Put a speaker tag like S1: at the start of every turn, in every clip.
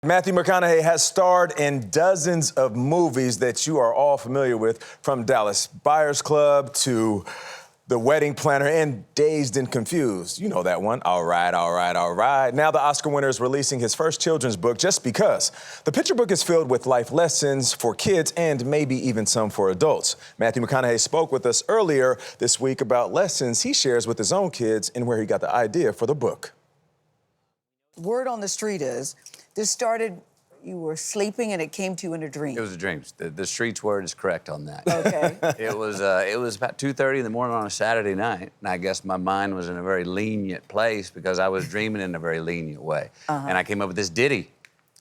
S1: Matthew McConaughey has starred in dozens of movies that you are all familiar with, from Dallas Buyers Club to The Wedding Planner and Dazed and Confused. You know that one. All right, all right, all right. Now the Oscar winner is releasing his first children's book, Just Because. The picture book is filled with life lessons for kids and maybe even some for adults. Matthew McConaughey spoke with us earlier this week about lessons he shares with his own kids and where he got the idea for the book.
S2: Word on the street is, this started, you were sleeping and it came to you in a dream.
S3: It was a dream. The street's word is correct on that.
S2: Okay.
S3: It was about 2:30 in the morning on a Saturday night, and I guess my mind was in a very lenient place because I was dreaming in a very lenient way. And I came up with this ditty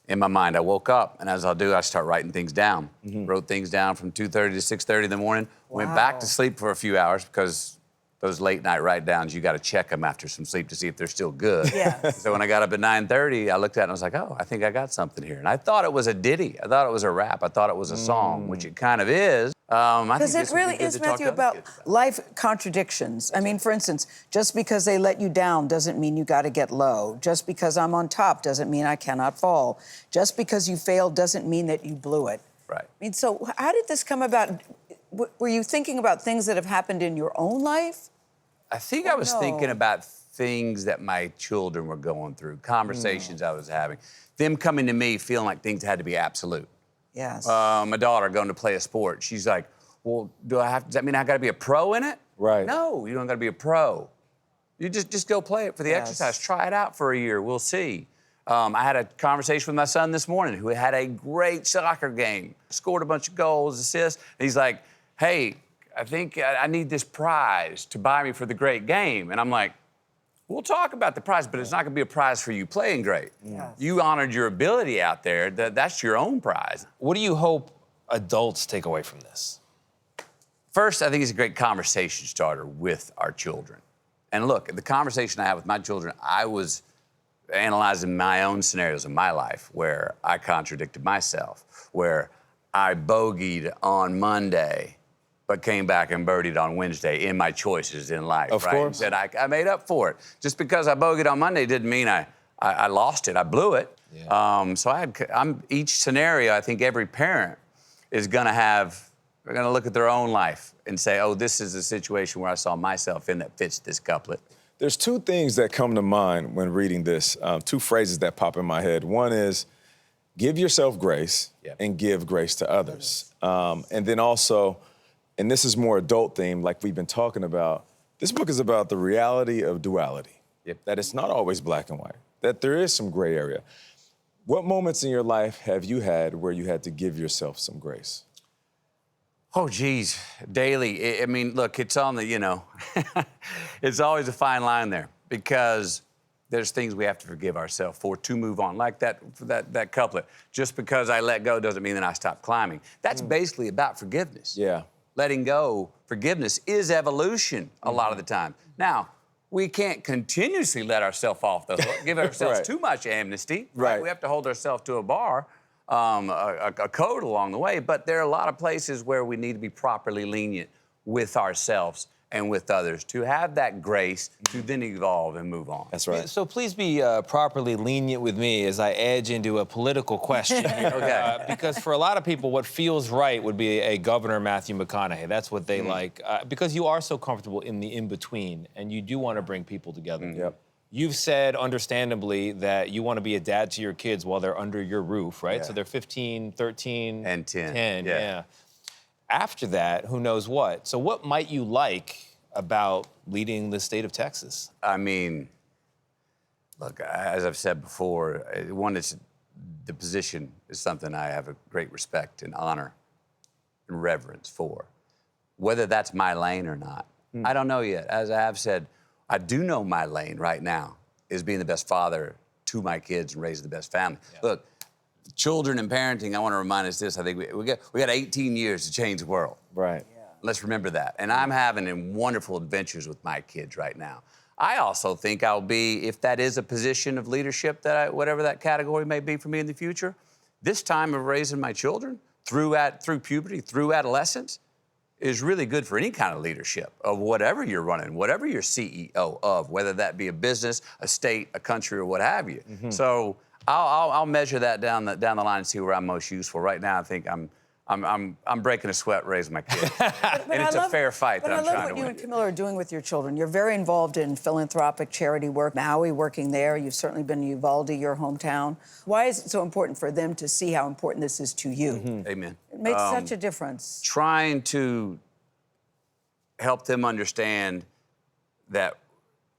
S3: in my mind. I woke up, and as I'll do, I start writing things down. Wrote things down from 2:30 to 6:30 in the morning. Went back to sleep for a few hours because those late night write downs, you got to check them after some sleep to see if they're still good.
S2: Yeah.
S3: So when I got up at 9:30, I looked at it and I was like, oh, I think I got something here. And I thought it was a ditty. I thought it was a rap. I thought it was a song, which it kind of is.
S2: Because it really is, Matthew, about life contradictions. I mean, for instance, just because they let you down doesn't mean you got to get low. Just because I'm on top doesn't mean I cannot fall. Just because you failed doesn't mean that you blew it.
S3: Right.
S2: I mean, so how did this come about? Were you thinking about things that have happened in your own life?
S3: I think I was thinking about things that my children were going through, conversations I was having, them coming to me feeling like things had to be absolute.
S2: Yes.
S3: My daughter going to play a sport, she's like, well, does that mean I got to be a pro in it?
S1: Right.
S3: No, you don't got to be a pro. You just go play it for the exercise. Try it out for a year. We'll see. I had a conversation with my son this morning who had a great soccer game, scored a bunch of goals, assists. And he's like, hey, I think I need this prize to buy me for the great game. And I'm like, we'll talk about the prize, but it's not going to be a prize for you playing great.
S2: Yes.
S3: You honored your ability out there. That's your own prize.
S4: What do you hope adults take away from this?
S3: First, I think it's a great conversation starter with our children. And look, the conversation I have with my children, I was analyzing my own scenarios in my life where I contradicted myself, where I bogeyed on Monday, but came back and birdied on Wednesday in my choices in life.
S1: Of course.
S3: And said I made up for it. Just because I bogeyed on Monday didn't mean I lost it. I blew it.
S4: Yeah.
S3: So each scenario, I think every parent is they're gonna look at their own life and say, oh, this is a situation where I saw myself in that fits this couplet.
S1: There's two things that come to mind when reading this, two phrases that pop in my head. One is, give yourself grace and give grace to others. And then also, and this is more adult themed, like we've been talking about, this book is about the reality of duality. That it's not always black and white, that there is some gray area. What moments in your life have you had where you had to give yourself some grace?
S3: Oh, geez, daily. I mean, look, it's on the, it's always a fine line there because there's things we have to forgive ourselves for to move on. Like that couplet, just because I let go doesn't mean that I stop climbing. That's basically about forgiveness.
S1: Yeah.
S3: Letting go, forgiveness is evolution a lot of the time. Now, we can't continuously let ourselves off the hook, give ourselves too much amnesty. Right. We have to hold ourselves to a bar, a code along the way, but there are a lot of places where we need to be properly lenient with ourselves and with others to have that grace to then evolve and move on.
S1: That's right.
S4: So please be properly lenient with me as I edge into a political question here.
S3: Okay.
S4: Because for a lot of people, what feels right would be a Governor Matthew McConaughey. That's what they like. Because you are so comfortable in the in-between, and you do want to bring people together.
S1: Yep.
S4: You've said, understandably, that you want to be a dad to your kids while they're under your roof, right?
S3: Yeah.
S4: So they're 15, 13...
S3: And 10.
S4: 10, yeah. After that, who knows what? So what might you like about leading the state of Texas?
S3: I mean, look, as I've said before, the position is something I have a great respect and honor and reverence for. Whether that's my lane or not, I don't know yet. As I have said, I do know my lane right now is being the best father to my kids and raising the best family. Yeah. Look, children and parenting, I want to remind us this. I think we got 18 years to change the world.
S1: Right.
S2: Yeah.
S3: Let's remember that. And I'm having wonderful adventures with my kids right now. I also think I'll be, if that is a position of leadership, whatever that category may be for me in the future, this time of raising my children through puberty, through adolescence, is really good for any kind of leadership of whatever you're running, whatever you're CEO of, whether that be a business, a state, a country, or what have you. So I'll measure that down the line and see where I'm most useful. Right now, I think I'm breaking a sweat raising my kids. And it's a fair fight that I'm trying to win.
S2: But I love what you and Camilla are doing with your children. You're very involved in philanthropic charity work. Maui, working there. You've certainly been in Uvalde, your hometown. Why is it so important for them to see how important this is to you?
S3: Amen.
S2: It makes such a difference.
S3: Trying to help them understand that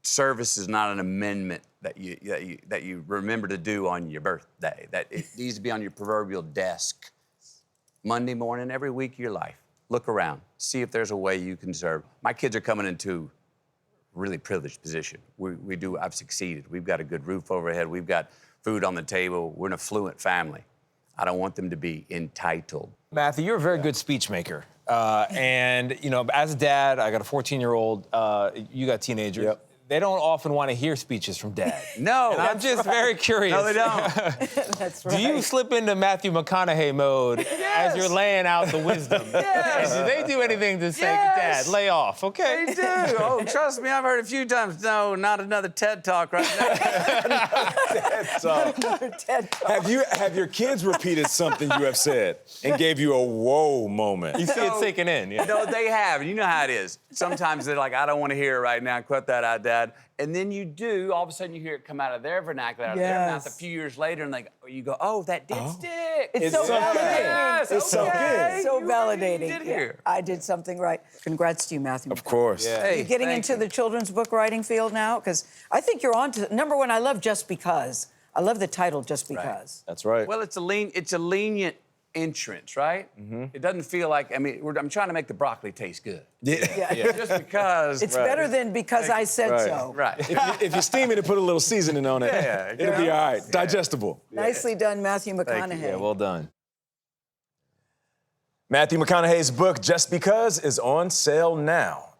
S3: service is not an amendment that you remember to do on your birthday, that it needs to be on your proverbial desk Monday morning, every week of your life. Look around, see if there's a way you can serve. My kids are coming into a really privileged position. I've succeeded. We've got a good roof overhead. We've got food on the table. We're an affluent family. I don't want them to be entitled.
S4: Matthew, you're a very good speech maker. And, you know, as a dad, I got a 14-year-old, you got teenagers.
S1: Yep.
S4: They don't often want to hear speeches from dad.
S3: No.
S4: And I'm just very curious.
S3: No, they don't.
S2: That's right.
S4: Do you slip into Matthew McConaughey mode as you're laying out the wisdom?
S3: Yes.
S4: Do they do anything to say,
S3: Yes.
S4: Dad, lay off, okay?
S3: They do. Oh, trust me, I've heard a few times. No, not another TED Talk right now.
S2: Another TED Talk.
S1: Have your kids repeated something you have said and gave you a whoa moment?
S4: You see it sinking in. Yeah.
S3: No, they have. You know how it is. Sometimes they're like, I don't want to hear it right now. Cut that out, Dad. And then you do. All of a sudden, you hear it come out of their vernacular, out of their mouth a few years later, and you go, oh, that did stick.
S2: It's so
S1: sunk in.
S2: validating.
S3: Yes,
S1: It's sunk
S3: okay.
S1: in.
S2: So
S3: You
S2: validating.
S3: did hear.
S2: I did something right. Congrats to you, Matthew.
S1: Of course.
S4: Yeah.
S3: Hey,
S2: You're getting
S3: thank
S2: into
S3: you.
S2: the children's book writing field now? Because I think you're on to, number one, I love Just Because. I love the title, Just Because.
S1: That's right.
S3: Well, it's a lenient entrance, right? It doesn't feel like, I'm trying to make the broccoli taste good.
S1: Yeah.
S3: Just because.
S2: It's better than Because I Said
S1: Right.
S2: So.
S3: Right.
S1: If you steam it and put a little seasoning on it,
S3: Yeah,
S1: it'll be all right. Digestible.
S2: Nicely done, Matthew McConaughey.
S4: Yeah, well done.
S1: Matthew McConaughey's book, Just Because, is on sale now.